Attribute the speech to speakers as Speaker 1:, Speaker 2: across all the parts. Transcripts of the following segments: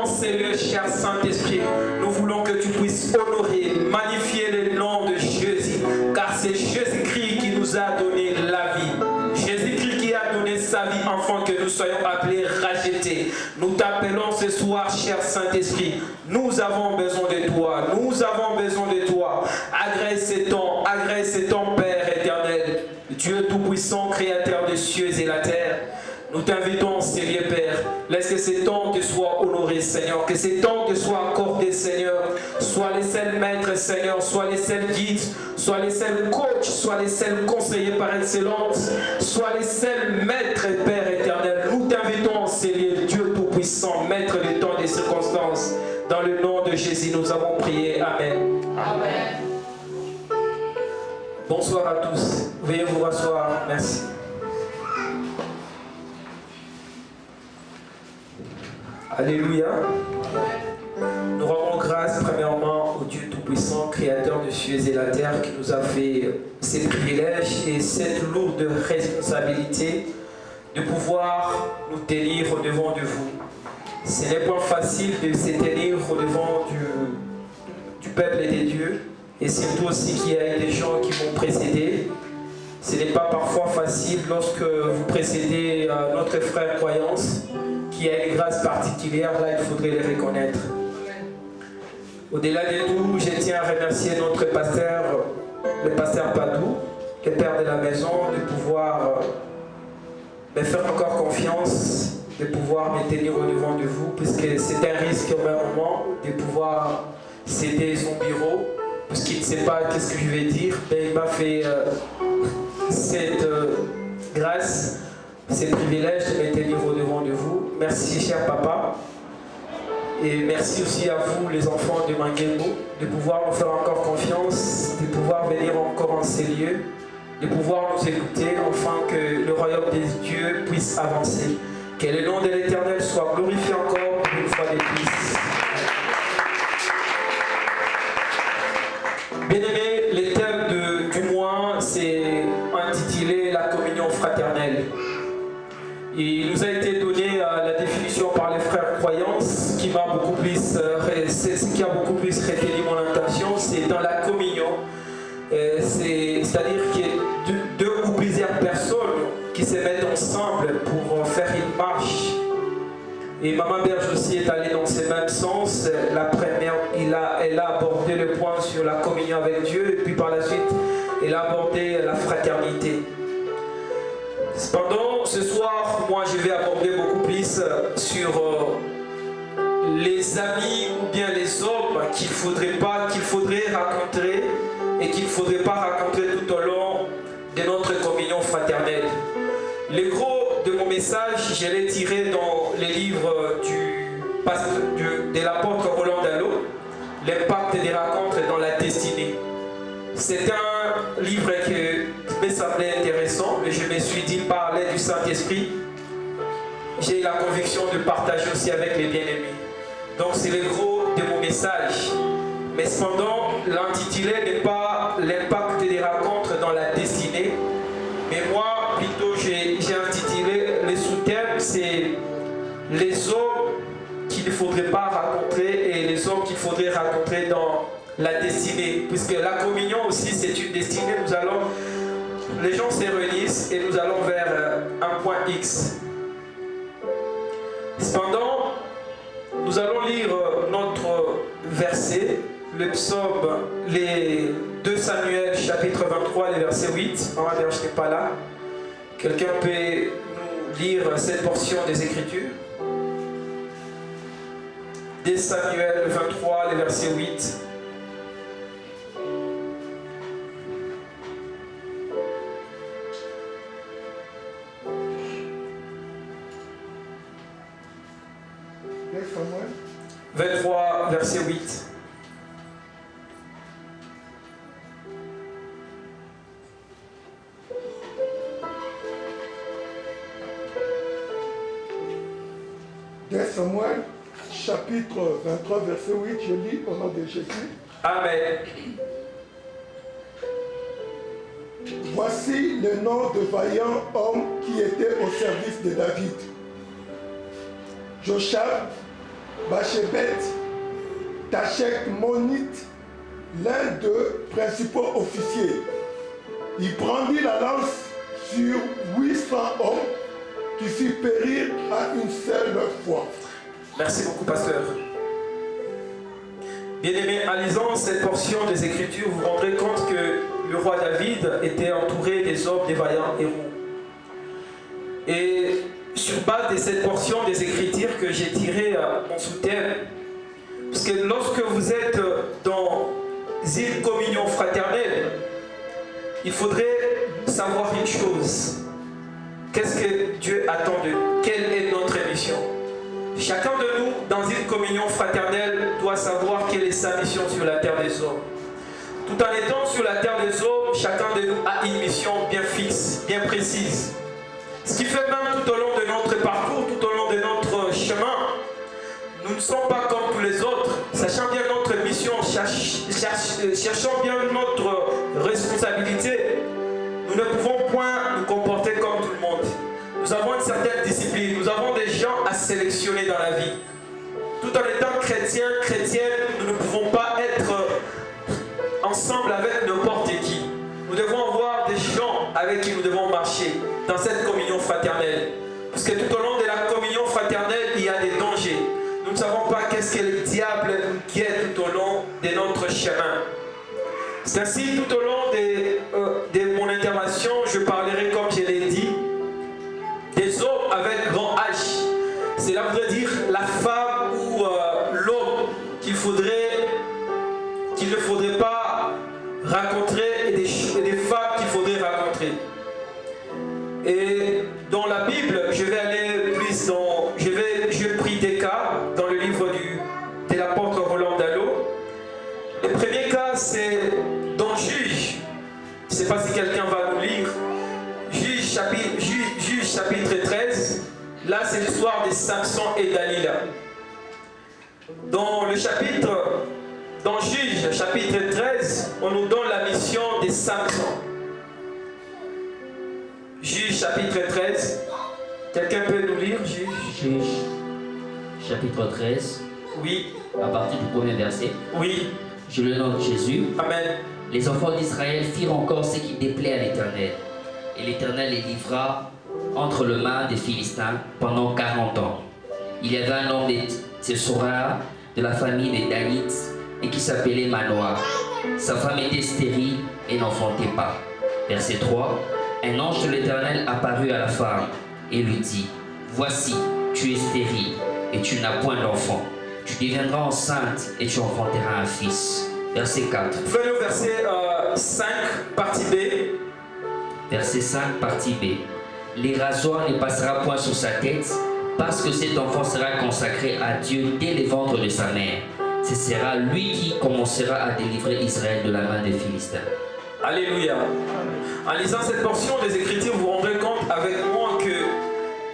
Speaker 1: dans ces lieux, cher Saint-Esprit, nous voulons que tu puisses honorer, magnifier le nom de Jésus, car c'est Jésus-Christ qui nous a donné la vie. Jésus-Christ qui a donné sa vie afin que nous soyons appelés rachetés. Nous t'appelons ce soir, cher Saint-Esprit. Nous avons besoin de toi. Nous avons besoin de toi. Agresse ton Père éternel, Dieu Tout-Puissant, Créateur des cieux et la terre. Nous t'invitons, Seigneur Père, laisse que ces temps te soient honorés, Seigneur, que ces temps te soient accordés, Seigneur. Sois les seuls maîtres, Seigneur, sois les seuls guides, sois les seuls coachs, sois les seuls conseillers par excellence, sois les seuls maîtres, Père éternel. Nous t'invitons, Seigneur, Dieu Tout-Puissant, maître des temps et des circonstances. Dans le nom de Jésus, nous avons prié. Amen.
Speaker 2: Amen.
Speaker 1: Bonsoir à tous. Veuillez vous rasseoir. Merci. Alléluia. Nous rendons grâce premièrement au Dieu Tout-Puissant, Créateur des cieux et la terre, qui nous a fait ces privilèges et cette lourde responsabilité de pouvoir nous tenir au-devant de vous. Ce n'est pas facile de se tenir au-devant du peuple et des dieux, et surtout aussi qu'il y a des gens qui vont précéder. Ce n'est pas parfois facile lorsque vous précédez notre frère croyance, qui a une grâce particulière, là il faudrait les reconnaître. Au-delà de tout, je tiens à remercier notre pasteur, le pasteur Padou, le père de la maison, de pouvoir me faire encore confiance, de pouvoir me tenir au devant de vous, puisque c'est un risque au même moment de pouvoir céder son bureau, puisqu'il ne sait pas qu'est-ce que je vais dire, mais il m'a fait cette grâce, ce privilège de me tenir au devant de vous. Merci, cher papa. Et merci aussi à vous, les enfants de Manguembo, de pouvoir nous faire encore confiance, de pouvoir venir encore en ces lieux, de pouvoir nous écouter, afin que le royaume des dieux puisse avancer. Que le nom de l'Éternel soit glorifié encore une fois de plus. Bien-aimés, le thème du mois, c'est intitulé « La communion fraternelle ». Il nous a été donné la définition par les frères croyants, ce qui a beaucoup plus retenu mon attention, c'est dans la communion. C'est-à-dire qu'il y a deux ou plusieurs personnes qui se mettent ensemble pour faire une marche. Et Maman Berge aussi est allée dans ce même sens. La première, elle a abordé le point sur la communion avec Dieu, et puis par la suite, elle a abordé la fraternité. Cependant, ce soir, moi je vais aborder beaucoup plus sur les amis ou bien les hommes qu'il faudrait rencontrer et qu'il ne faudrait pas rencontrer tout au long de notre communion fraternelle. Le gros de mon message, je l'ai tiré dans les livres de l'apôtre Roland Dallot, l'impact des rencontres dans la destinée. C'est un livre qui me semblait intéressant, mais je me suis dit, par l'aide du Saint-Esprit, j'ai eu la conviction de partager aussi avec les bien-aimés. Donc c'est le gros de mon message. Mais cependant, l'intitulé n'est pas l'impact des rencontres dans la destinée, mais moi, plutôt, j'ai intitulé, le sous-thème, c'est les hommes qu'il ne faudrait pas rencontrer et les hommes qu'il faudrait rencontrer dans la destinée, puisque la communion aussi c'est une destinée. Les gens se réunissent et nous allons vers un point X. Cependant, nous allons lire notre verset, le psaume, les 2 Samuel chapitre 23, le verset 8. Maman Berge n'est pas là. Quelqu'un peut nous lire cette portion des Écritures? 2 Samuel 23, le verset 8.
Speaker 3: Samuel
Speaker 1: 23, verset 8.
Speaker 3: Samuel, chapitre 23, verset 8, je lis au nom de Jésus.
Speaker 1: Amen.
Speaker 3: Voici le nom de vaillants hommes qui étaient au service de David. Joshab, Bachébet, Tachek Monite, l'un des principaux officiers. Il brandit la lance sur 800 hommes qui fit périr à une seule fois.
Speaker 1: Merci beaucoup, pasteur. Bien-aimés, en lisant cette portion des Écritures, vous vous rendrez compte que le roi David était entouré des hommes, des vaillants héros. Et sur base de cette portion des Écritures que j'ai tiré mon sous-thème, parce que lorsque vous êtes dans une communion fraternelle, il faudrait savoir une chose. Qu'est-ce que Dieu attend de nous? Quelle est notre mission? Chacun de nous, dans une communion fraternelle, doit savoir quelle est sa mission sur la terre des hommes. Tout en étant sur la terre des hommes, chacun de nous a une mission bien fixe, bien précise. Ce qui fait même tout au long de notre parcours, tout au long de notre chemin, nous ne sommes pas comme tous les autres. Sachant bien notre mission, cherchant bien notre responsabilité, nous ne pouvons point nous comporter comme tout le monde. Nous avons une certaine discipline, nous avons des gens à sélectionner dans la vie. Tout en étant chrétiens, chrétiennes, nous ne pouvons pas être ensemble avec n'importe qui. Nous devons avoir des gens avec qui nous devons marcher dans cette communion fraternelle. Parce que tout au long de la communion fraternelle, il y a des dangers. Nous ne savons pas qu'est-ce que le diable nous guette tout au long de notre chemin. C'est ainsi, tout au long de mon intervention, je parlerai, comme je l'ai dit, des hommes avec grand H. Cela voudrait dire la femme ou l'homme qu'il ne faudrait pas rencontrer et des femmes qu'il faudrait rencontrer. Et dans la Bible, je vais aller plus dans... Je pris des cas dans le livre de l'apôtre Roland Dallot. Le premier cas, c'est dans Juge. Je ne sais pas si quelqu'un va nous lire. Juge chapitre 13. Là, c'est l'histoire de Samson et Dalila. Dans Juge chapitre 13, on nous donne la mission de Samson. Juge chapitre 13. Quelqu'un peut nous lire,
Speaker 2: Juge chapitre 13.
Speaker 1: Oui.
Speaker 2: À partir du premier verset.
Speaker 1: Oui.
Speaker 2: Je le nomme Jésus.
Speaker 1: Amen.
Speaker 2: Les enfants d'Israël firent encore ce qui déplaît à l'Éternel. Et l'Éternel les livra entre les mains des Philistins pendant 40 ans. Il y avait un homme de Tsésorah, de la famille des Danites, et qui s'appelait Manoah. Sa femme était stérile et n'enfantait pas. Verset 3. Un ange de l'Éternel apparut à la femme et lui dit: Voici, tu es stérile et tu n'as point d'enfant. Tu deviendras enceinte et tu enfanteras un fils. Verset 4.
Speaker 1: Venez au verset 5, partie B.
Speaker 2: Verset 5, partie B. Les rasoirs ne passera point sur sa tête, parce que cet enfant sera consacré à Dieu dès le ventre de sa mère. Ce sera lui qui commencera à délivrer Israël de la main des Philistins.
Speaker 1: Alléluia. En lisant cette portion des Écritures, vous vous rendrez compte avec moi que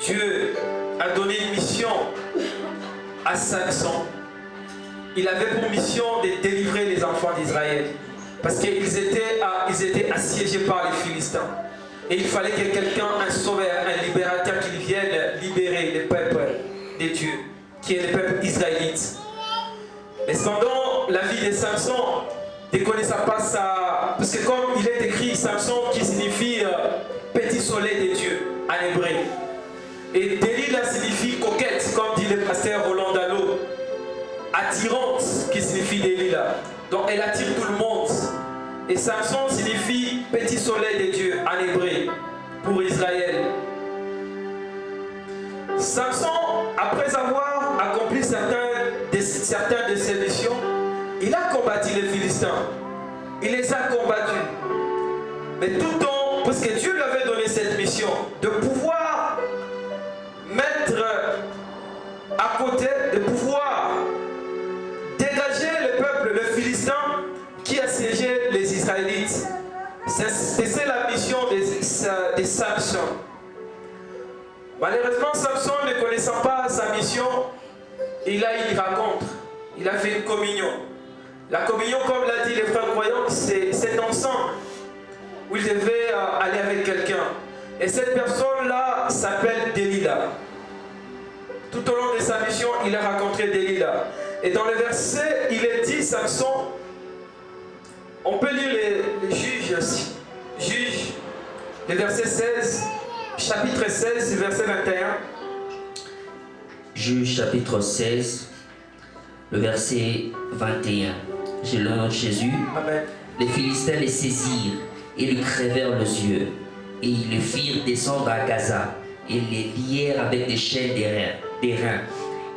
Speaker 1: Dieu a donné une mission à Samson. Il avait pour mission de délivrer les enfants d'Israël. Parce qu'ils étaient assiégés par les Philistins. Et il fallait que quelqu'un, un sauveur, un libérateur qui vienne libérer le peuple de Dieu, qui est le peuple israélite. Mais cependant, la vie de Samson ne connaissait pas ça. Parce que comme il est écrit, Samson qui signifie petit soleil de Dieu en hébreu. Et Delilah signifie coquette, comme dit le pasteur Roland Dallot. Attirante, qui signifie Delilah. Donc elle attire tout le monde. Et Samson signifie petit soleil de Dieu en hébreu pour Israël. Samson, après avoir accompli certaines de ses missions, il a combattu les Philistins. Il les a combattus. Mais tout le temps, parce que Dieu lui avait donné cette mission, de pouvoir mettre à côté, de pouvoir dégager le peuple, le Philistin, qui assiégeait les Israélites. C'est la mission de Samson. Malheureusement, Samson, ne connaissant pas sa mission, il a eu une rencontre. Il a fait une communion. La communion, comme l'a dit les frères croyants, c'est cet ensemble où il devait aller avec quelqu'un. Et cette personne-là s'appelle Delilah. Tout au long de sa mission, il a rencontré Delilah. Et dans le verset, il est dit, Samson, on peut lire les juges, le verset 16, chapitre 16, verset 21.
Speaker 2: Juge chapitre 16, le verset 21. J'ai le nom de Jésus.
Speaker 1: Amen.
Speaker 2: Les Philistins les saisirent et lui crevèrent les yeux. Et ils le firent descendre à Gaza et les lièrent avec des chaînes des reins.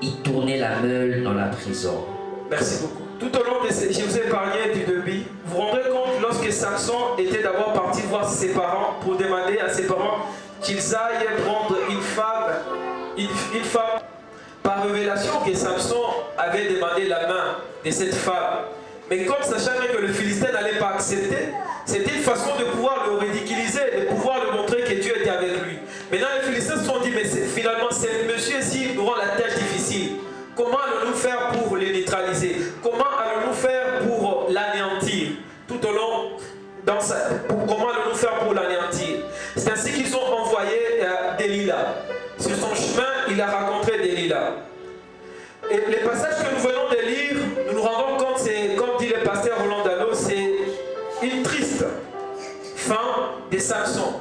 Speaker 2: Ils tournaient la meule dans la prison.
Speaker 1: Merci beaucoup. Tout au long de ces... Je vous ai épargné du début. Vous vous rendrez compte lorsque Samson était d'abord parti voir ses parents pour demander à ses parents qu'ils aillent prendre une femme par révélation que Samson avait demandé la main de cette femme. Mais comme sachant que le Philistin n'allait pas accepter, c'était une façon de pouvoir le ridiculiser, de pouvoir lui montrer que Dieu était avec lui. Maintenant les Philistins se sont dit, mais finalement c'est monsieur-ci nous rend la tâche difficile. Comment allons-nous faire pour le neutraliser? Comment allons-nous faire pour l'anéantir? Tout au long, comment allons-nous faire pour l'anéantir? C'est ainsi qu'ils ont envoyé Delilah. Sur son chemin, il a rencontré Delilah. Et les passages que nous venons de lire, nous nous rendons compte, c'est, comme dit le pasteur Roland Dallot, c'est une triste fin de Samson.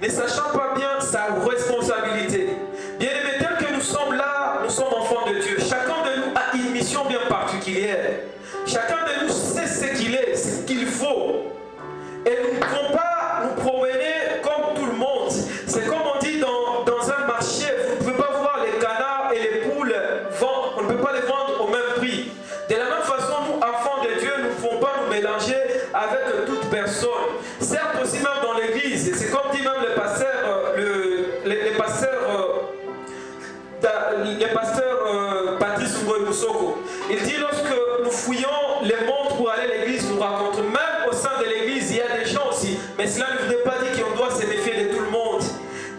Speaker 1: Ne sachant pas bien sa responsabilité. Bien aimé, tel que nous sommes là, nous sommes enfants de Dieu. Chacun de nous a une mission bien particulière. Chacun de nous sait ce qu'il est, ce qu'il faut. Et nous ne pouvons pas nous promener comme tout le monde. C'est comme on dit dans un marché, vous ne pouvez pas voir les canards et les poules vendre, on ne peut pas les vendre au même prix. De la même façon, nous, enfants de Dieu, nous ne pouvons pas nous mélanger avec toute personne. Certes aussi même dans l'église, c'est comme dit même le pasteur, Patrice Ngoy Moussoko. Il dit lorsque nous fouillons les mondes pour aller à l'église, nous rencontrons même au sein de l'église, il y a des gens aussi. Mais cela ne veut pas dire qu'on doit se méfier de tout le monde.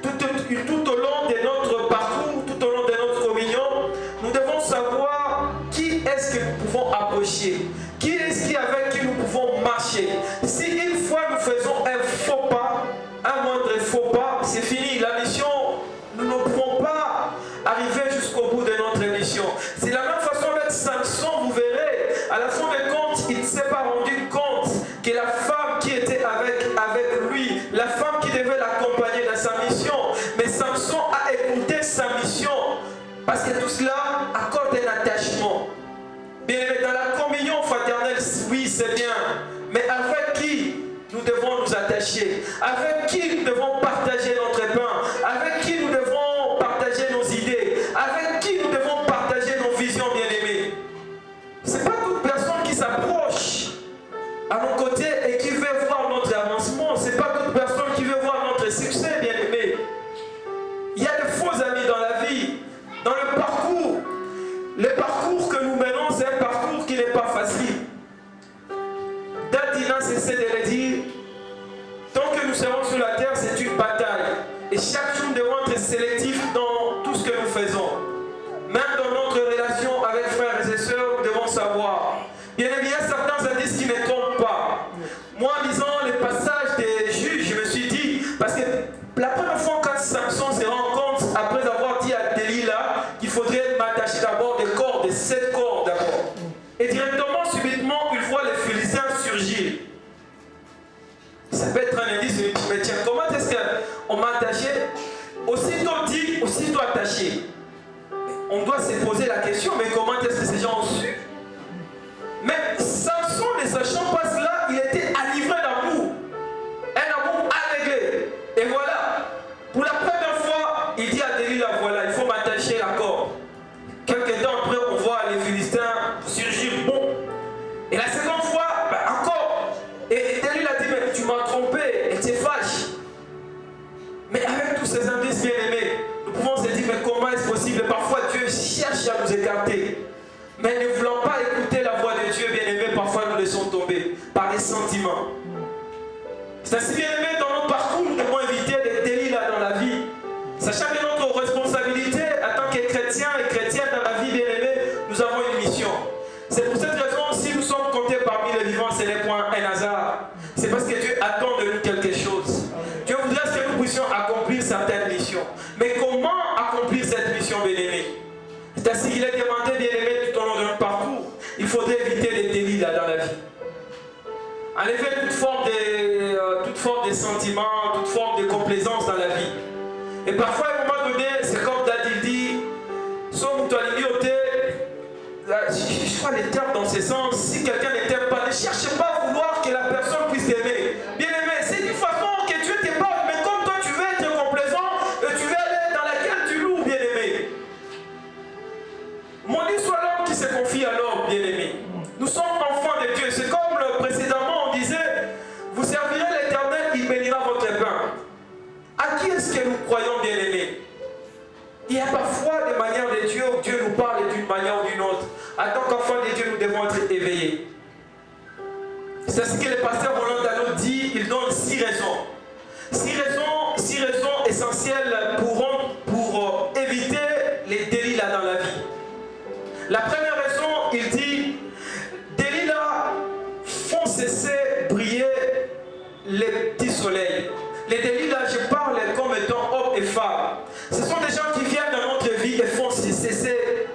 Speaker 1: Tout au long de notre parcours, tout au long de notre communion, nous devons savoir qui est-ce que nous pouvons approcher. Qui est-ce avec qui nous pouvons marcher. Si une fois nous faisons un faux pas, un moindre faux pas, c'est fini. La mission, nous ne pouvons pas arriver jusqu'au bout de notre mission. C'est la même façon avec Samson, vous verrez, à la fin de compte, il ne s'est pas rendu compte que la femme qui était avec lui, la femme qui devait l'accompagner dans sa mission, mais Samson a écouté sa mission, parce que tout cela accorde un attachement. Bien aimé, dans la communion fraternelle, oui c'est bien, mais avec qui nous devons nous attacher? Avec qui nous devons partager notre pain? Avec qui nous devons partager nos idées? Avec qui nous devons partager nos visions, bien-aimés? Ce n'est pas toute personne qui s'approche à nos côtés et qui veut voir notre avancement. Ce n'est pas toute personne qui veut voir notre succès, bien-aimés. Il y a de faux amis dans la vie, dans le parcours. Le parcours que nous menons, c'est un parcours qui n'est pas facile. Dadina cessait de le dire, tant que nous serons sur la terre, c'est une bataille. Et chaque jour, nous devons être sélectifs dans tout ce que nous faisons. Même dans notre relation avec frères et sœurs, nous devons savoir. Bien évidemment, il y a certains indices qui ne trompent pas. Moi, en lisant les passages des juges, je me suis dit, parce que la première fois quand Samson se rend compte, après avoir dit à Delilah qu'il faudrait m'attacher d'abord des cordes, des 7 cordes d'abord. Et directement, subitement, il voit les Philistins surgir. Ça peut être un indice, mais tiens, comment est-ce qu'on m'a attaché? Aussitôt dit, aussitôt attaché. On doit se poser la question, mais comment est-ce que ces gens ont su? Mais Samson, ne sachant pas cela, il était enivré d'amour. Un amour aveuglé. Et voilà, pour la première fois, il dit à Delilah, voilà, il faut m'attacher la corde. Quelques temps après, on voit les Philistins surgir, bon. Et la seconde fois, encore. Et Delilah dit, mais tu m'as trompé, et tu es fâche. Mais avec tous ces indices bien aimés, nous pouvons se dire, mais comment est-ce possible? Parfois, Dieu cherche à nous écarter. Mais ne voulant pas écouter la voix de Dieu, bien aimé, parfois nous laissons tomber par les sentiments. C'est ainsi, bien aimé, dans notre parcours, nous devons éviter des délits là dans la vie. Sachant que notre responsabilité en tant que chrétiens et chrétiennes dans la vie, bien aimé, nous avons une mission. C'est pour cette raison, si nous sommes comptés parmi les vivants, ce n'est point un hasard. C'est parce que Dieu attend de nous quelque chose. Dieu voudrait que nous puissions accomplir certaines missions. Mais comment accomplir cette mission, bien aimé? il faudrait éviter les délits là dans la vie. En effet, toute forme de sentiments, toute forme de complaisance dans la vie. Et parfois, à un moment donné, c'est comme David dit, je crois les termes dans ce sens, si quelqu'un ne t'aime pas, ne cherche pas à vouloir que la personne puisse t'aimer. Bien aimé, c'est une façon que Dieu te parle, mais comme toi tu veux être complaisant, tu veux aller dans laquelle tu loues, bien aimé. Maudit soit l'homme qui se confie à l'homme, bien aimé. Nous sommes enfants de Dieu. C'est comme précédemment on disait, vous servirez l'Éternel, il bénira votre pain. À qui est-ce que nous croyons, bien aimé? Il y a parfois des manières de Dieu où Dieu nous parle d'une manière ou d'une autre. En tant qu'enfants de Dieu, nous devons être éveillés. C'est ce que le pasteur Roland Dano dit, il donne 6 raisons. 6 raisons essentielles pour éviter les délits là dans la vie. La première raison, il dit, délits là font cesser briller les petits soleils. Les délits là, je parle comme étant hommes et femmes. Ce sont des gens qui viennent dans notre vie et font cesser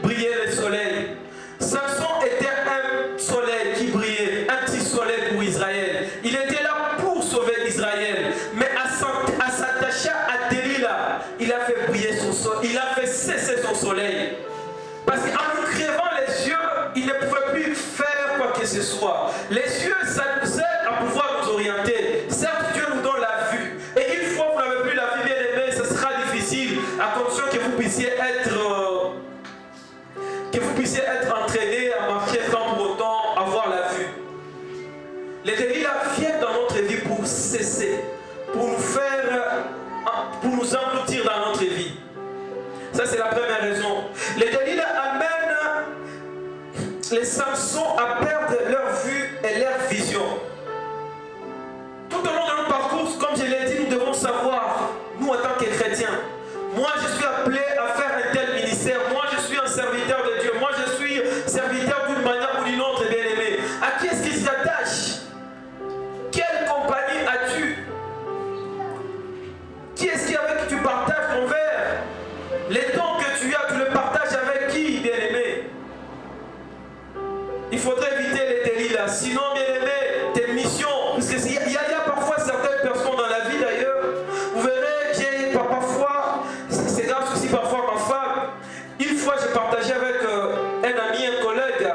Speaker 1: briller le soleil. Samson était un soleil qui brillait, un petit soleil pour Israël. Il était là pour sauver Israël. Mais à s'attacher à Délila, il a fait briller son soleil, il a fait cesser son soleil. Parce qu'en nous crevant les yeux, il ne pouvait plus faire quoi que ce soit. Les yeux, ça nous aide à pouvoir nous orienter. Certes, Dieu nous donne la vue. Et une fois que vous n'avez plus la vue, bien aimé, ce sera difficile, à condition que vous puissiez être entraîné à marcher sans pour autant avoir la vue. Les délits là viennent dans notre vie pour cesser, pour nous engloutir dans notre vie. Ça, c'est la première raison. Les délits là amènent les Samsons à perdre leur vue et leur vision. Tout au long de notre parcours, comme je l'ai dit, nous devons savoir, nous en tant que chrétiens, moi je suis appelé à faire un tel ministère, moi je suis un serviteur de Dieu, moi je suis serviteur d'une manière ou d'une autre, bien aimé. À qui est-ce qu'il s'attache? Quelle compagnie as-tu? Qui est-ce qui avec qui tu partages ton verre? Les dons que tu as, tu le partages avec qui, bien aimé? Il faudrait éviter les délits là, sinon, bien aimé, tes missions, parce qu'il y a parfois certaines personnes dans la vie d'ailleurs, vous verrez, parfois, c'est grâce aussi parfois à ma femme. Une fois, j'ai partagé avec un ami, un collègue,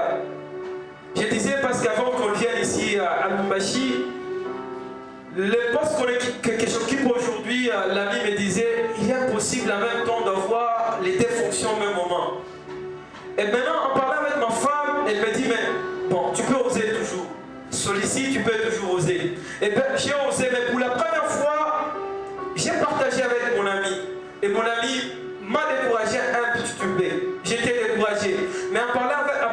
Speaker 1: je disais parce qu'avant qu'on vienne ici à Lubumbashi, le poste que j'occupe aujourd'hui, l'ami me disait, il est impossible en même temps d'avoir les 2 fonctions au même moment. Et maintenant, en parlant avec ma femme, elle me dit, mais bon, tu peux oser toujours. Sollicite, tu peux toujours oser. Et bien, j'ai osé, mais pour la première fois, j'ai partagé avec mon ami. Et mon ami m'a découragé un petit peu. J'étais découragé. Mais en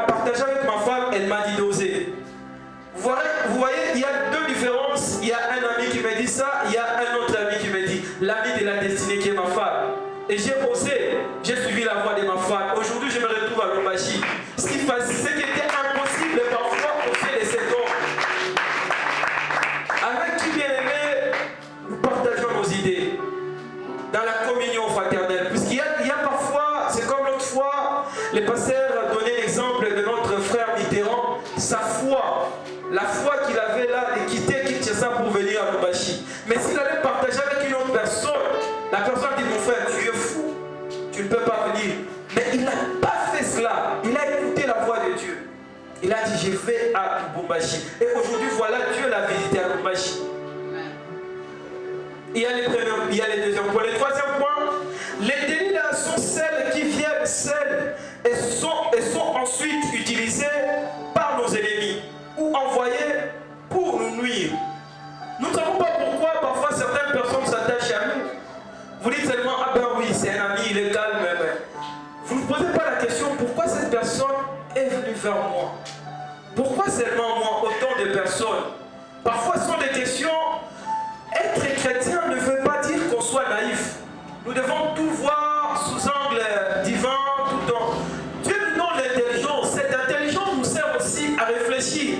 Speaker 1: partageant avec ma femme, elle m'a dit d'oser. Vous voyez, il y a 2 différences. Il y a un ami qui me dit ça, il y a un autre ami qui me dit, l'ami de la destinée qui est ma femme. Et j'ai osé, j'ai suivi la voie de ma femme. Aujourd'hui, je me retrouve à Lubumbashi. Ce qui était impossible parfois aussi les 7 ans. Avec qui, bien aimé, nous partageons nos idées dans la communion fraternelle. Puisqu'il y a parfois, c'est comme l'autre fois, les pasteurs donnaient l'exemple de notre frère Mitterrand, sa foi, la foi qu'il avait là de quitter Kinshasa pour venir à Lubumbashi. Mais s'il allait partager avec une autre personne, la personne dit, mon frère, tu es fou, tu ne peux pas venir. Mais il n'a pas fait cela, il a écouté la voix de Dieu. Il a dit, je vais à Lubumbashi. Et aujourd'hui, voilà, Dieu l'a visité à Lubumbashi. Il y a les deuxièmes points. Le troisième point, les délits là sont celles qui viennent seules et sont ensuite utilisées par nos ennemis ou envoyées pour nous nuire. Nous ne savons pas pourquoi parfois certaines personnes s'attachent à nous. Vous dites seulement, ah ben oui, c'est un ami, il est calme, mais vous ne vous posez pas la question, pourquoi cette personne est venue vers moi? Pourquoi seulement moi, autant de personnes? Parfois ce sont des questions. Être chrétien ne veut pas dire qu'on soit naïf. Nous devons tout voir sous angle divin tout le temps. Dieu nous donne l'intelligence. Cette intelligence nous sert aussi à réfléchir.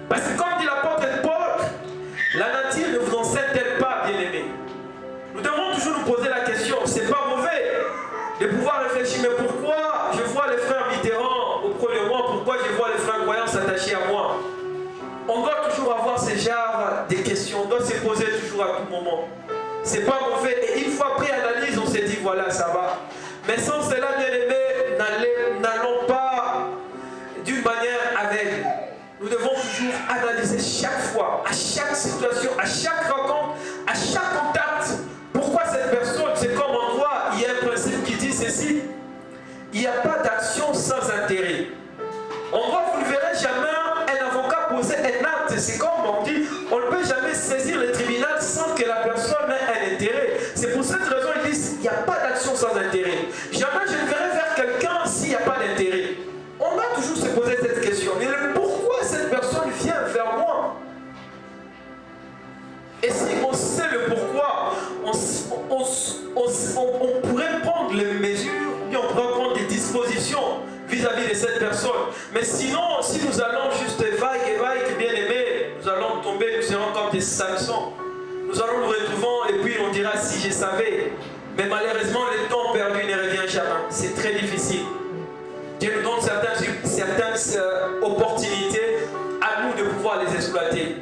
Speaker 1: Parce que comme dit l'apôtre Paul, la nature ne vous enseigne-t-elle pas, bien-aimés? Nous devons toujours nous poser la question. C'est pas mauvais de pouvoir réfléchir, mais pourquoi je vois les frères Mitterrand au propos de moi, pourquoi je vois les frères croyants s'attacher à moi? On doit toujours avoir ce genre de questions, on doit se poser toujours à tout moment. C'est pas mauvais. Et une fois pris analyse, on s'est dit voilà, ça va. Mais sans cela, bien aimé, n'allons pas d'une manière aveugle. Nous devons toujours analyser chaque fois, à chaque situation, à chaque rencontre, à chaque contact. Pourquoi cette personne, c'est comme en droit, il y a un principe qui dit ceci. Il n'y a pas d'action sans intérêt. En droit, vous ne verrez jamais un avocat poser un acte. C'est comme on dit, on ne peut jamais saisir le tribunal sans que la personne ait un intérêt. C'est pour cette raison qu'ils disent, il n'y a pas d'action sans intérêt. Jamais je ne verrai vers quelqu'un s'il n'y a pas d'intérêt. On doit toujours se poser cette question. Mais pourquoi cette personne vient vers moi? Et si on sait le pourquoi, on pourrait prendre les mesures, puis on pourrait prendre des dispositions vis-à-vis de cette personne. Mais sinon, si nous allons juste vague, bien aimé, nous allons tomber, nous serons comme des Samson. Nous allons nous retrouver et puis on dira si je savais. Mais malheureusement, le temps perdu ne revient jamais. C'est très difficile. Dieu nous donne certaines opportunités à nous de pouvoir les exploiter.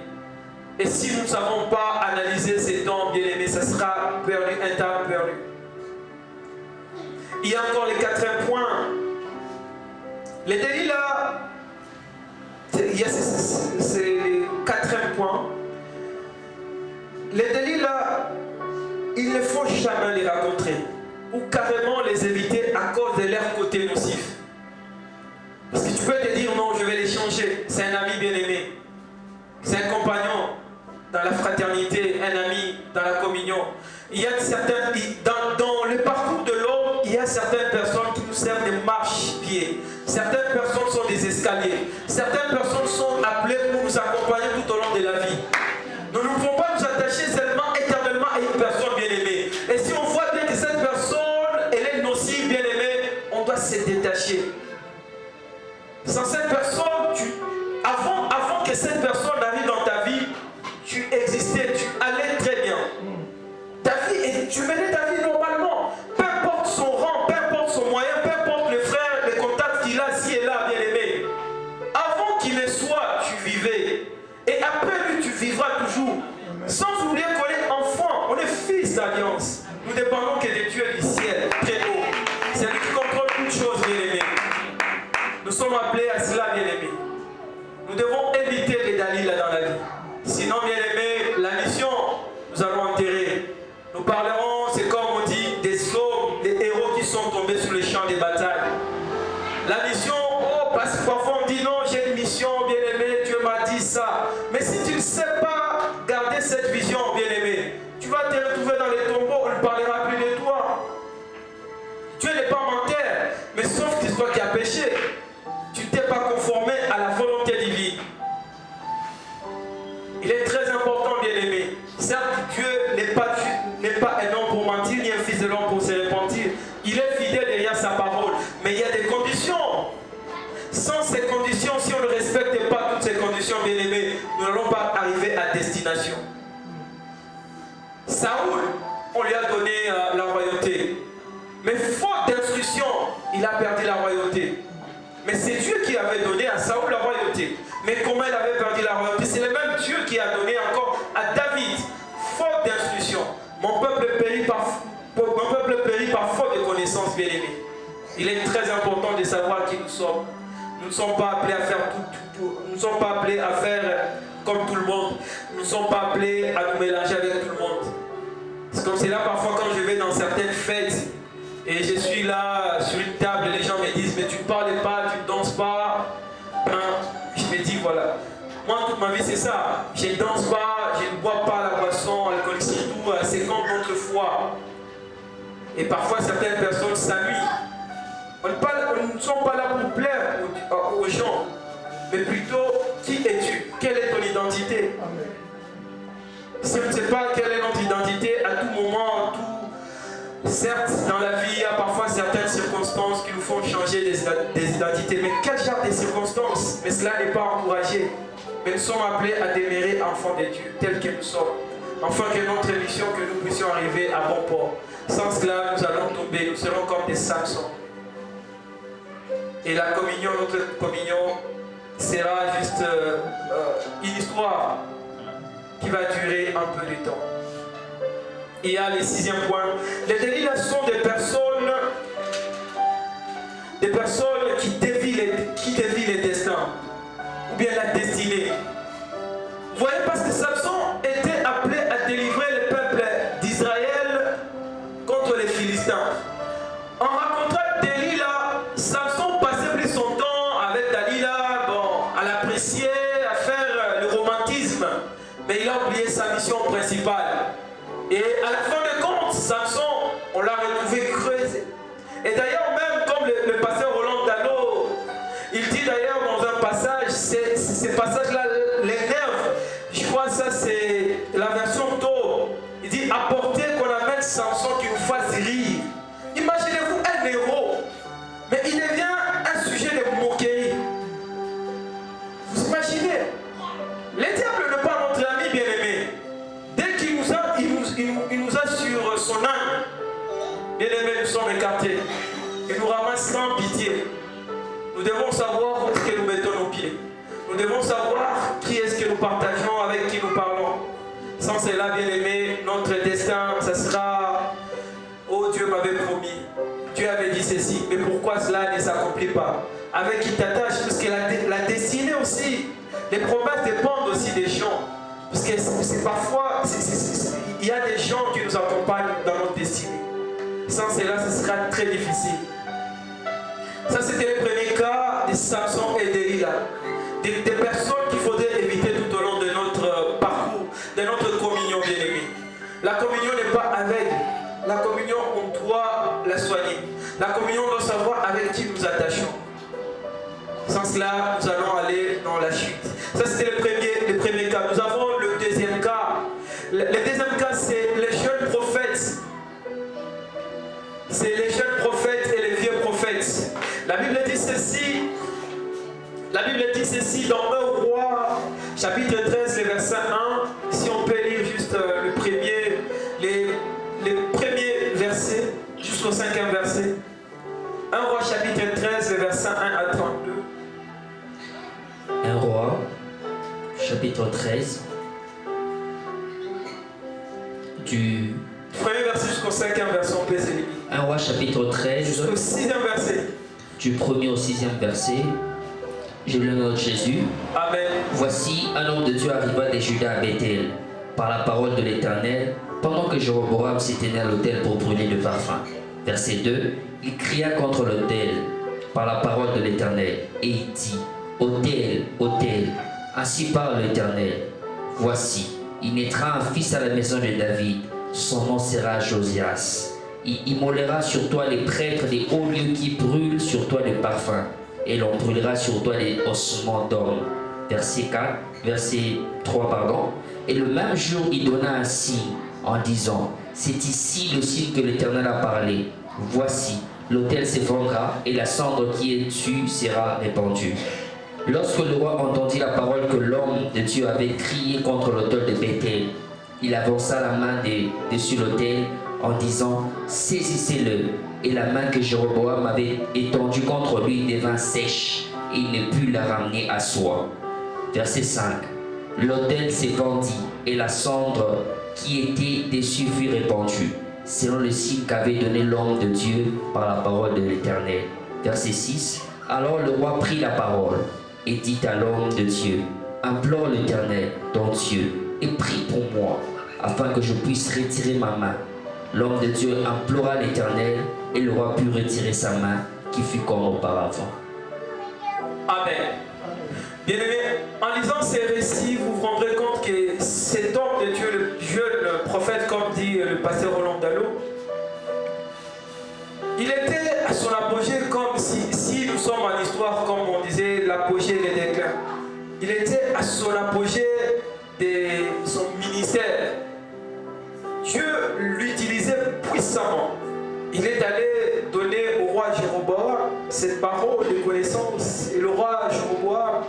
Speaker 1: Et si nous ne savons pas analyser ces temps, bien aimés, ça sera perdu, un temps perdu. Il y a encore le quatrième point. Les délits là, il y a ces quatrième point. Les délits là, il ne faut jamais les rencontrer ou carrément les éviter à cause de leur côté nocif. Parce que tu peux te dire non, je vais les changer. C'est un ami bien aimé. C'est un compagnon dans la fraternité, un ami dans la communion. Il y a certaines, dans le parcours de l'homme, il y a certaines personnes qui nous servent de marche-pieds. Certaines personnes sont des escaliers. Certaines personnes sont appelées pour nous accompagner tout au long de la vie. Nous ne pouvons pas nous attacher seulement éternellement à une personne bien aimée. Et si on voit bien que cette personne, elle est nocive bien aimée, on doit se détacher. Sans cette personne, avant que cette personne arrive dans ta vie, tu existais, tu allais très bien. Ta vie, tu menais ta vie normalement. Peu importe son rang, peu importe son moyen, peu importe le frère, les contacts qu'il a, ci et là, bien aimé. Avant qu'il ne soit, tu vivais. Et après lui, tu vivras toujours. Sans oublier qu'on est enfant, on est fils d'alliance. Nous dépendons que de Dieu du ciel, très haut. C'est lui qui contrôle toutes choses, bien aimé. Nous sommes appelés à cela, bien aimé. Nous devons éviter les Dalila dans la vie. Sinon, bien aimé, la mission, nous allons enterrer. Nous parlerons, c'est comme on dit, des hommes, des héros qui sont tombés sur les champs des batailles. La mission, parce que parfois on dit non, j'ai une mission, bien aimé, Dieu m'a dit ça. Mais si tu ne sais pas garder cette vision, bien aimé, tu vas te retrouver dans les tombeaux, on ne parlera plus de toi. Dieu n'est pas menteur, mais sauf que c'est toi qui as péché. Tu ne t'es pas conformé à la volonté divine. Il est très important, bien aimé. Certes, Dieu n'est pas un homme pour mentir, ni un fils de l'homme pour se repentir. Il est fidèle derrière sa parole. Mais il y a des conditions. Sans ces conditions, si on ne respecte pas toutes ces conditions, bien aimé, nous n'allons pas arriver à destination. Saoul, on lui a donné la royauté. Mais faute d'instruction, il a perdu la royauté. Mais c'est Dieu qui avait donné à Saoul la royauté. Mais comment il avait perdu la royauté? C'est le même Dieu qui a donné encore à David, faute d'instruction. Mon peuple périt par faute de connaissance, bien aimé. Il est très important de savoir qui nous sommes. Nous ne sommes pas appelés à faire tout. Nous ne sommes pas appelés à faire comme tout le monde. Nous ne sommes pas appelés à nous mélanger avec tout le monde. C'est comme cela parfois quand je vais dans certaines fêtes et je suis là sur une table et les gens me disent mais tu ne parles pas, tu ne danses pas. Je me dis voilà, moi toute ma vie c'est ça. Je ne danse pas, je ne bois pas la boisson alcoolique, surtout c'est comme notre foi. Et parfois certaines personnes s'ennuient. Nous ne sommes pas là pour plaire aux gens, mais plutôt qui es-tu? Quelle est ton identité? Si on ne sait pas quelle est notre identité, à tout moment, certes, dans la vie, il y a parfois certaines circonstances qui nous font changer des identités. Mais quel genre de circonstances? Mais cela n'est pas encouragé. Mais nous sommes appelés à demeurer enfants de Dieu, tels que nous sommes. Afin que notre mission, que nous puissions arriver à bon port. Sans cela, nous allons tomber, nous serons comme des Samson. Et la communion, notre communion, sera juste une histoire qui va durer un peu de temps. Il y a le 6e point. Les Delilah sont des personnes qui dévient les destins, ou bien la destinée. Vous voyez, parce que Samson était appelé à délivrer le peuple d'Israël contre les Philistins. En rencontrant Delilah, Samson passait plus son temps avec Dalila, à l'apprécier, à faire le romantisme, mais il a oublié sa mission principale. Et à la fin de compte, Samson, on l'a retrouvé creusé. Et d'ailleurs, même comme le pasteur Roland Dano, il dit d'ailleurs dans un passage, ces passages-là l'énervent. Je crois que ça c'est la version tôt. Il dit apportez qu'on amène Samson qui vous fasse rire. Imaginez-vous un héros, mais il devient un sujet de moquerie. Vous imaginez? Le diable n'est pas notre ami bien-aimé. Dès qu'il nous a sur son âme, bien-aimés, nous sommes écartés. Il nous ramasse sans pitié. Nous devons savoir où est-ce que nous mettons nos pieds. Nous devons savoir qui est-ce que nous partageons, avec qui nous parlons. Sans cela, bien-aimés, notre destin, ça sera... Oh, Dieu m'avait promis. Dieu avait dit ceci. Mais pourquoi cela ne s'accomplit pas? Avec qui t'attaches? Parce que la destinée aussi, les promesses dépendent aussi des gens. Parce que c'est parfois, il y a des gens qui nous accompagnent dans notre destinée. Sans cela, ce sera très difficile. Ça, c'était le premier cas de Samson et Delilah. Des personnes qu'il faudrait éviter tout au long de notre parcours, de notre communion, bien-aimée. La communion n'est pas aveugle. La communion, on doit la soigner. La communion, on doit savoir avec qui nous attachons. Sans cela, nous allons aller dans la chute. Ça, c'était le premier cas. Nous avons le deuxième cas. Le deuxième cas, c'est les jeunes prophètes. C'est les jeunes prophètes et les vieux prophètes. La Bible dit ceci dans 1 Roi, chapitre 13, le verset 1. Si on peut lire juste les premiers versets jusqu'au 5e verset. 1 Roi, chapitre 13, le verset 1 à 32.
Speaker 2: 1 Roi, chapitre 13, du
Speaker 1: premier verset jusqu'au 5e verset, on peut essayer.
Speaker 2: 1 Roi, chapitre 13,
Speaker 1: jusqu'au 6e verset.
Speaker 2: Du 1er au 6e verset. Je le note Jésus.
Speaker 1: Amen.
Speaker 2: Voici un homme de Dieu arriva de Juda à Bethel, par la parole de l'Éternel, pendant que Jéroboam s'éteignait à l'autel pour brûler le parfum. Verset 2. Il cria contre l'autel, par la parole de l'Éternel, et il dit, autel, autel, ainsi parle l'Éternel. Voici, il naîtra un fils à la maison de David, son nom sera Josias. Il immolera sur toi les prêtres des hauts lieux qui brûlent sur toi le parfum, et l'on brûlera sur toi les ossements d'hommes. Verset 3. Et le même jour, il donna un signe en disant, c'est ici le signe que l'Éternel a parlé. Voici, l'autel s'effondrera et la cendre qui est dessus sera répandue. Lorsque le roi entendit la parole que l'homme de Dieu avait crié contre l'autel de Bethel, il avança la main dessus l'autel en disant, saisissez-le. Et la main que Jéroboam avait étendue contre lui devint sèche, et il ne put la ramener à soi. Verset 5. L'autel s'étendit, et la cendre qui était dessus fut répandue, selon le signe qu'avait donné l'homme de Dieu par la parole de l'Éternel. Verset 6. Alors le roi prit la parole, et dit à l'homme de Dieu, implore l'Éternel, ton Dieu, et prie pour moi, afin que je puisse retirer ma main. L'homme de Dieu implora l'Éternel, et le roi put retirer sa main, qui fut comme auparavant.
Speaker 1: Amen. Bien-aimés, en lisant ces récits, vous vous rendrez compte que cet homme de Dieu, le jeune prophète, comme dit le pasteur Roland Dallot, il était à son apogée comme si nous sommes en histoire, comme on disait, l'apogée des déclins. Il était à son apogée de son ministère. Dieu l'utilisait puissamment. Il est allé donner au roi Jéroboam cette parole de connaissance. Et le roi Jéroboam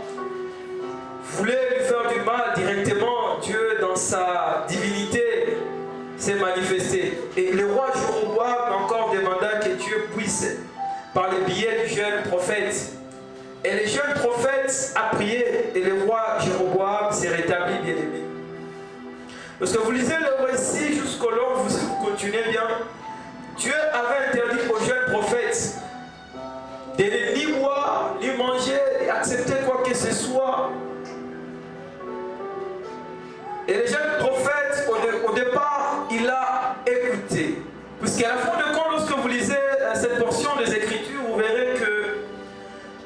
Speaker 1: voulait lui faire du mal directement. Dieu, dans sa divinité, s'est manifesté. Et le roi Jéroboam encore demanda que Dieu puisse par le biais du jeune prophète. Et le jeune prophète a prié et le roi Jéroboam s'est rétabli, bien aimé. Lorsque vous lisez le récit jusqu'au long, vous continuez bien. Dieu avait interdit aux jeunes prophètes de ne ni boire, ni manger, et accepter quoi que ce soit. Et le jeune prophète, au départ, il a écouté. Puisqu'à la fin de compte, lorsque vous lisez cette portion des Écritures, vous verrez que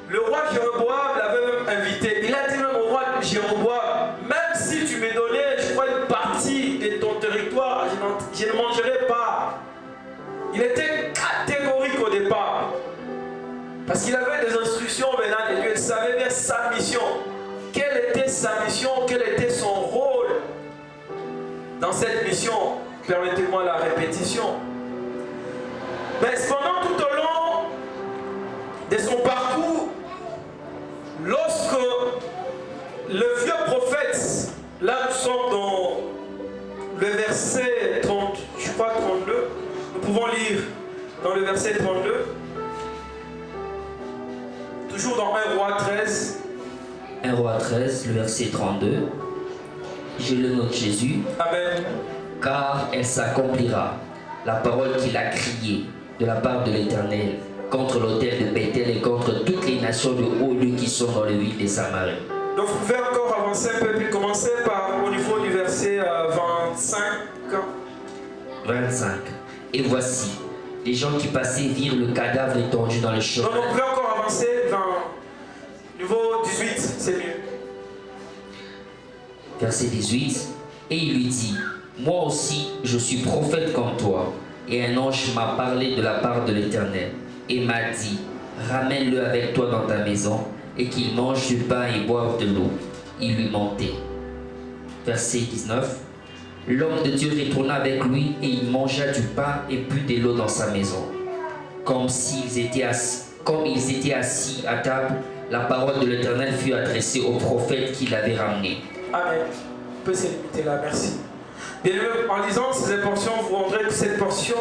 Speaker 1: le roi Jéroboam l'avait même invité. Il a dit même au roi Jéroboam, même si tu me donnais, je crois, une partie de ton territoire, je ne mangerai pas. Il était catégorique au départ. Parce qu'il avait des instructions venant de Dieu. Il savait bien sa mission. Quelle était sa mission, quel était son rôle dans cette mission. Permettez-moi la répétition. Mais cependant, tout au long de son parcours, lorsque le vieux prophète, là nous sommes dans le verset 30, je crois 32, nous pouvons lire dans le verset 32, toujours dans 1 Roi 13.
Speaker 2: 1 Roi 13, le verset 32. Je le note Jésus.
Speaker 1: Amen.
Speaker 2: Car elle s'accomplira, la parole qu'il a criée de la part de l'Éternel contre l'autel de Bethel et contre toutes les nations de haut lieu qui sont dans le ville de Samarie.
Speaker 1: Donc vous pouvez encore avancer un peu, puis commencer par au niveau du verset 25.
Speaker 2: 25. Et voici, les gens qui passaient virent le cadavre étendu dans le champ.
Speaker 1: Donc vous pouvez encore avancer niveau 18, c'est mieux.
Speaker 2: Verset 18. Et il lui dit, moi aussi je suis prophète comme toi. Et un ange m'a parlé de la part de l'Éternel et m'a dit, ramène-le avec toi dans ta maison et qu'il mange du pain et boive de l'eau. Il lui mentait. Verset 19. L'homme de Dieu retourna avec lui et il mangea du pain et but de l'eau dans sa maison. Comme ils étaient assis à table, la parole de l'Éternel fut adressée au prophète qui l'avait ramené.
Speaker 1: Amen. On peut se limiter là, merci. Bien, en lisant ces portions, vous rendrez que cette portion,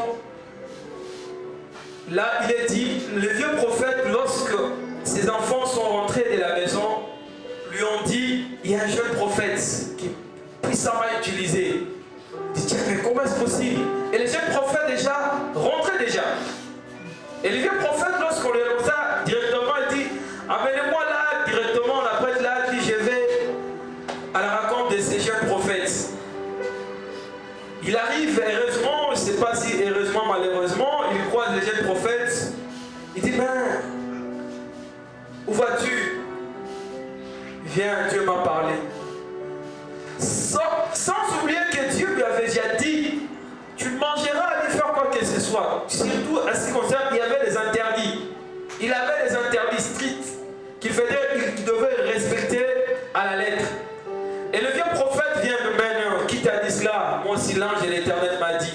Speaker 1: là, il est dit, le vieux prophète, lorsque ses enfants sont rentrés de la maison, lui ont dit, il y a un jeune prophète qui est puissamment utilisé. Il dit, tiens, mais comment est-ce possible? Et le jeune prophète déjà rentrait déjà. Et le vieux prophète, lorsqu'on lui annonça directement, il dit, amenez-moi là, directement, la prêtre là, il dit, je vais à la rencontre de ces jeunes prophètes. Il arrive, heureusement, je ne sais pas si heureusement, malheureusement, il croise les jeunes prophètes. Il dit, ben, où vas-tu? Viens, Dieu m'a parlé. Sans oublier que Dieu lui avait déjà dit, tu mangeras ni faire quoi que ce soit. Surtout, à ce qui concerne, il y avait des interdits. Il avait des interdits stricts qu'il devait respecter à la lettre. Et le vieux prophète vient de maintenant, qui t'a dit cela? Moi aussi, l'ange de l'Éternel m'a dit.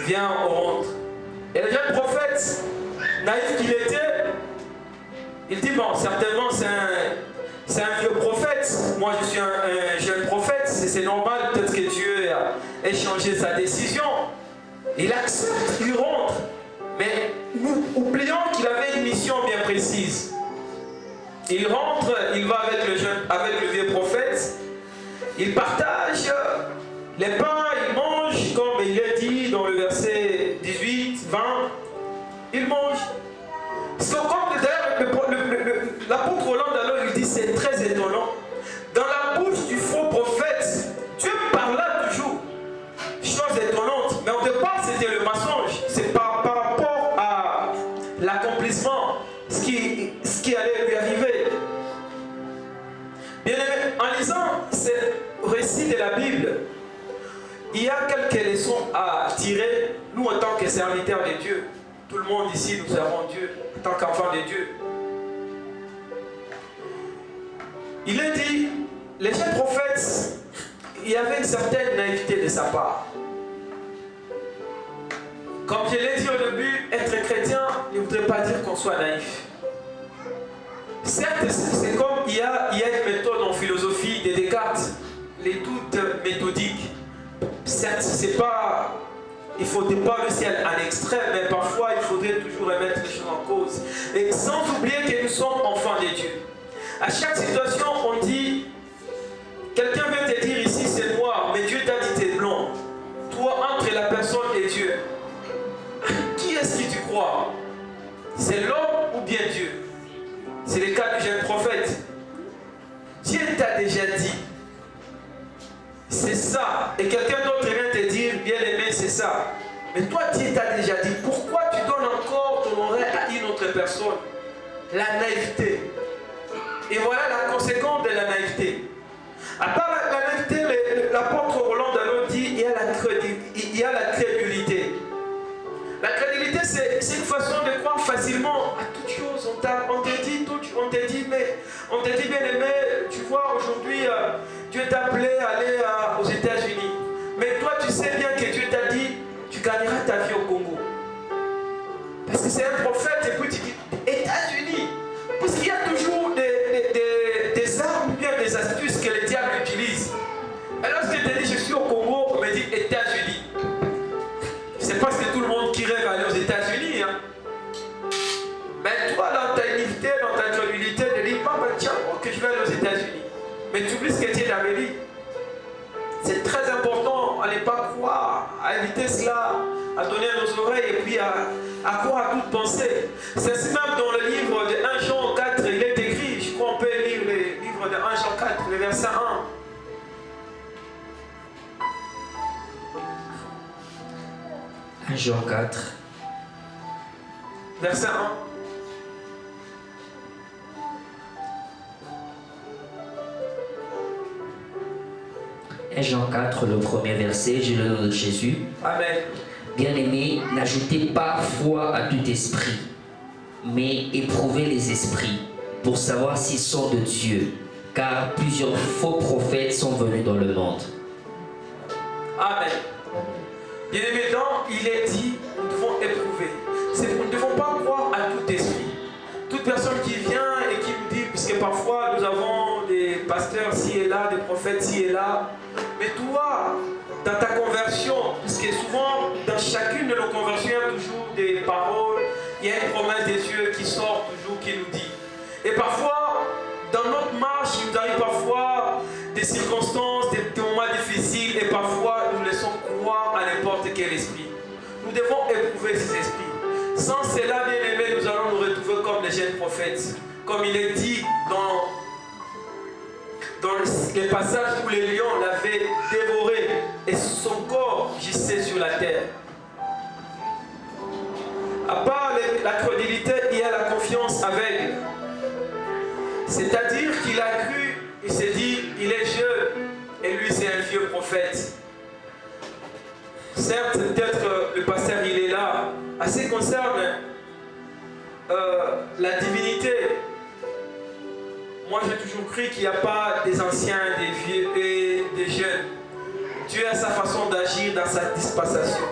Speaker 1: Viens, on rentre. Et le jeune prophète, naïf qu'il était, il dit, bon, certainement c'est un vieux prophète. Moi, je suis un jeune prophète. C'est normal, peut-être que Dieu a échangé sa décision. Il accepte, il rentre. Mais nous oublions qu'il avait une mission bien précise. Il rentre, il va avec le vieux prophète. Il partage les pains, il mange, comme il est dit dans le verset 18, 20. Il mange. Comme d'ailleurs, l'apôtre Hollande, alors, il dit, c'est très étonnant. Dans la bouche du faux prophète, Dieu parla toujours. Chose étonnante. Mais au départ, c'était le mensonge. C'est par rapport à l'accomplissement, ce qui allait lui arriver. Bien aimé, en lisant ce récit de la Bible, il y a quelques leçons à tirer, nous en tant que serviteurs de Dieu. Tout le monde ici, nous servons Dieu, en tant qu'enfants de Dieu. Il est dit, les jeunes prophètes, il y avait une certaine naïveté de sa part. Comme je l'ai dit au début, être chrétien ne voudrait pas dire qu'on soit naïf. Certes, c'est comme il y a une méthode en philosophie de Descartes, l'étude méthodique. Certes, c'est pas Il ne faudrait pas le ciel en extrême, mais parfois il faudrait toujours remettre les choses en cause. Et sans oublier que nous sommes enfants de Dieu. À chaque situation, on dit, quelqu'un vient te dire ici c'est noir, mais Dieu t'a dit t'es blanc. Toi, entre la personne et Dieu, qui est-ce que tu crois? C'est l'homme ou bien Dieu? C'est le cas du jeune prophète. Dieu t'a déjà dit. C'est ça. Et quelqu'un d'autre vient te dire, bien aimé, c'est ça. Mais toi, Dieu t'a déjà dit. Pourquoi tu donnes encore ton oreille à une autre personne? La naïveté. Et voilà la conséquence de la naïveté. À part la naïveté, l'apôtre Roland Dallot dit il y a la crédulité. La crédulité, c'est une façon de croire facilement à toute chose. On te dit, bien aimé, tu vois, aujourd'hui, Dieu t'a appelé à aller aux États-Unis. Mais toi, tu sais bien que Dieu t'a dit, tu gagneras ta vie au Congo. Parce que c'est un prophète, et puis tu dis, États-Unis. Parce qu'il y a toujours des armes, bien des astuces que le diable utilise. Et lorsque tu dis, je suis au Congo, on me dit États-Unis. C'est parce que tout le monde qui rêve aller aux États-Unis. Hein. Mais toi, dans ta naïveté, dans ta crédulité, ne dis pas, tiens, que je vais aller aux États-Unis. Mais tu oublies ce que Dieu t'avait dit. C'est très important à ne pas croire, à éviter cela, à donner nos oreilles et puis à croire à toute pensée. C'est même dans le livre de 1 Jean 4, il est écrit, je crois qu'on peut lire le livre de 1 Jean 4, le verset
Speaker 2: 1. 1 Jean 4.
Speaker 1: Verset 1.
Speaker 2: Jean 4, le premier verset, je le donne de Jésus.
Speaker 1: Amen.
Speaker 2: Bien-aimés, n'ajoutez pas foi à tout esprit, mais éprouvez les esprits pour savoir s'ils sont de Dieu, car plusieurs faux prophètes sont venus dans le monde.
Speaker 1: Amen. Bien-aimés, il est dit, nous devons éprouver. Nous ne devons pas croire à tout esprit. Toute personne qui vient et qui nous dit, puisque parfois nous avons des pasteurs ci et là, des prophètes ci et là, mais toi, dans ta conversion, puisque souvent dans chacune de nos conversions, il y a toujours des paroles, il y a une promesse de Dieu qui sort toujours, qui nous dit. Et parfois, dans notre marche, il nous arrive parfois des circonstances, des moments difficiles, et parfois nous laissons croire à n'importe quel esprit. Nous devons éprouver ces esprits. Sans cela, bien aimés, nous allons nous retrouver comme les jeunes prophètes. Comme il est dit dans les passages où les lions l'avaient dévoré et son corps gissait sur la terre. À part la crédulité, il y a la confiance aveugle. C'est-à-dire qu'il a cru, il s'est dit, il est jeune et lui c'est un vieux prophète. Certes, peut-être le pasteur il est là. À ce qui concerne la divinité, moi j'ai toujours cru qu'il n'y a pas des anciens, des vieux et des jeunes. Dieu a sa façon d'agir dans sa dispensation.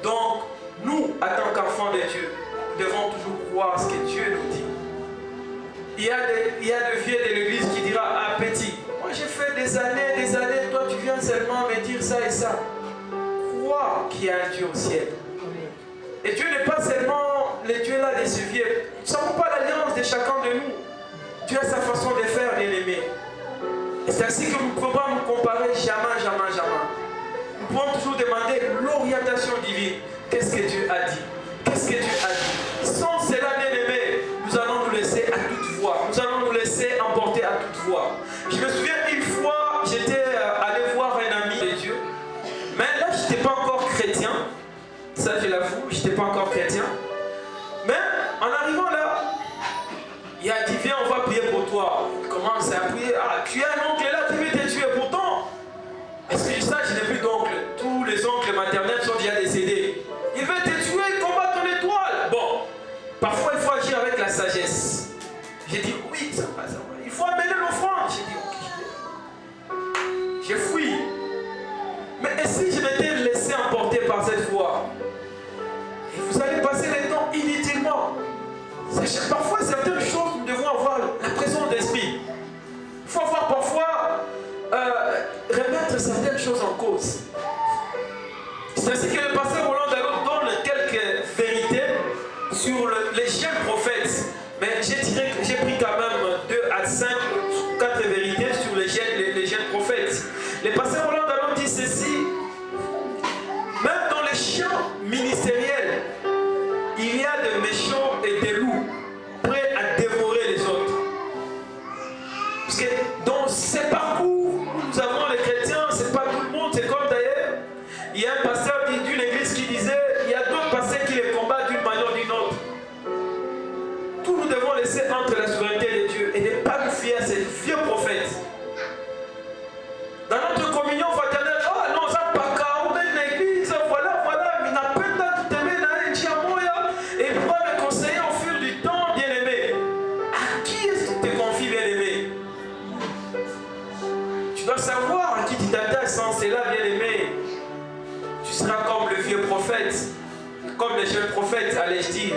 Speaker 1: Donc, nous, en tant qu'enfants de Dieu, nous devons toujours croire ce que Dieu nous dit. Il y a des vieux de l'église qui dira, ah petit, moi j'ai fait des années, toi tu viens seulement me dire ça et ça. Crois qu'il y a un Dieu au ciel. Et Dieu n'est pas seulement le Dieu là de ce vieux. Nous ne savons pas l'alliance de chacun de nous. Dieu a sa façon de faire, bien aimé. Et c'est ainsi que nous ne pouvons pas nous comparer jamais. Nous pouvons toujours demander l'orientation divine. Qu'est-ce que Dieu a dit? Qu'est-ce que Dieu a dit? Sans cela, bien aimé, nous allons nous laisser à toute voix. Nous allons nous laisser emporter à toute voix. Je me souviens une fois, j'étais allé voir un ami de Dieu. Mais là, je n'étais pas encore chrétien. Ça, je l'avoue, je n'étais pas encore chrétien. Mais en arrivant là, il a dit, viens, on va prier pour toi. Il commence à prier. Ah, tu as un oncle là qui veut te tuer. Pourtant, est-ce que ça, je n'ai plus d'oncle. Tous les oncles maternels sont déjà décédés. Il veut te tuer, combat ton étoile. Bon, parfois, il faut agir avec la sagesse. J'ai dit, oui, ça va. Il faut amener l'offrande. J'ai dit, ok. J'ai fui. Mais et si je m'étais laissé emporter par cette voix? Et vous allez passer le temps inutilement. Parfois, certaines choses, nous devons avoir la présence d'esprit. Il faut avoir parfois remettre certaines choses en cause. sur les jeunes prophètes. Mais j'ai pris quand même 2 à 5, 4 vérités sur les jeunes prophètes. Les pasteurs Roland Dallon dit ceci: même dans les champs ministériels, il y a des méchants et des loups prêts à dévorer les autres. Parce que dans ces parcours où nous avons les chrétiens, c'est pas tout le monde, c'est comme d'ailleurs, il y a un pasteur d'une église qui disait, il y a d'autres pasteurs qui les combattent d'une manière ou d'une autre. Tout nous devons laisser entre la souveraineté de Dieu et ne pas nous fier à ces vieux prophètes. Dans notre communion fraternelle, oh non, ça pas qu'à une église, voilà, mais n'a pas de t'aimer dans un diamoya et pouvoir me conseiller au fil du temps, bien aimé. À qui est-ce que tu te confies, bien aimé? Tu dois savoir à qui tu t'attaches, sans cela, bien aimé. Tu seras comme le vieux prophète, comme les jeunes prophètes, allais-je dire.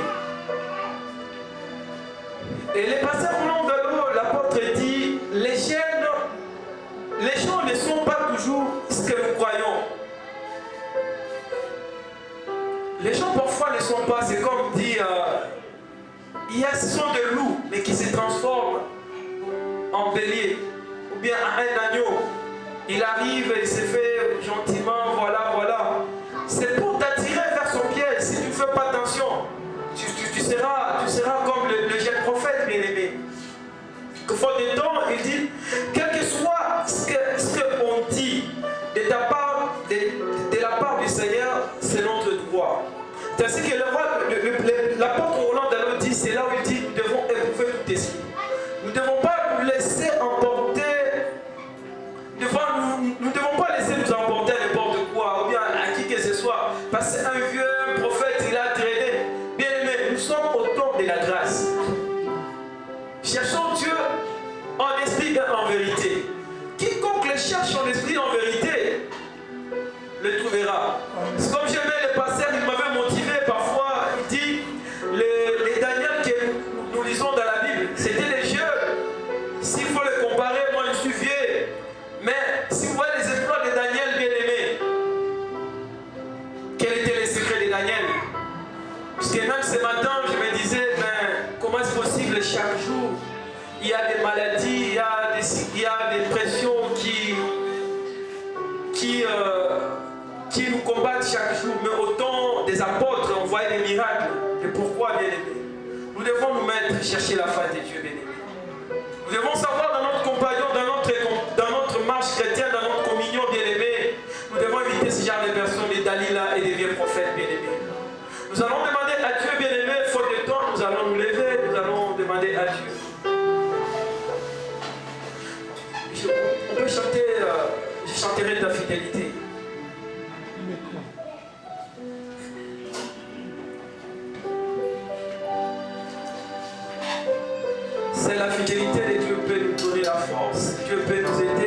Speaker 1: Et les pasteurs Roland Dallon, l'apôtre dit, les gens ne sont pas toujours ce que nous croyons. Les gens parfois ne sont pas, c'est comme dit, ce sont des loups, mais qui se transforment en bélier, ou bien en un agneau. Il arrive, il se fait gentiment, voilà. C'est pour t'attirer vers son piège. Si tu ne fais pas attention, tu seras comme le jeune prophète, bien aimé. Que faute de temps, il dit, quel que soit ce qu'on dit de la part du Seigneur, c'est notre droit. C'est ainsi que l'apôtre Roland Dallon dit, c'est là où il dit, nous devons éprouver tout esprit. Nous ne devons pas nous laisser emporter, nous ne devons pas laisser nous emporter à n'importe quoi, ou bien à qui que ce soit. Parce qu'un vieux prophète, il a traîné. Bien aimé, nous sommes au temps de la grâce. Cherchons Dieu en esprit et en vérité. Quiconque le cherche en esprit et en vérité, le trouvera. C'est comme j'aimais le pasteur, il m'avait motivé parfois, il dit, les Daniel que nous lisons dans la Bible, c'était les jeux. S'il faut les comparer, moi je suis vieux. Mais si vous voyez les exploits de Daniel, bien aimé, quel était le secret de Daniel? Parce que même ce matin, je me disais, mais comment est-ce possible chaque jour? Il y a des maladies, il y a des pressions qui nous combattent chaque jour. Mais autant des apôtres, on voyait des miracles. Et pourquoi, bien aimé? Nous devons nous mettre chercher la face de Dieu, bien aimé. Nous devons savoir dans notre compagnon, dans notre marche chrétienne, dans notre communion, bien aimé, nous devons éviter ce genre de personnes, des Dalila et des vieux prophètes, bien aimés. Nous allons demander à Dieu, bien aimé, faute de temps, nous allons nous lever, nous allons demander à Dieu. On peut chanter, je chanterai ta fidélité. C'est la fidélité de Dieu peut nous donner la force. Dieu peut nous aider.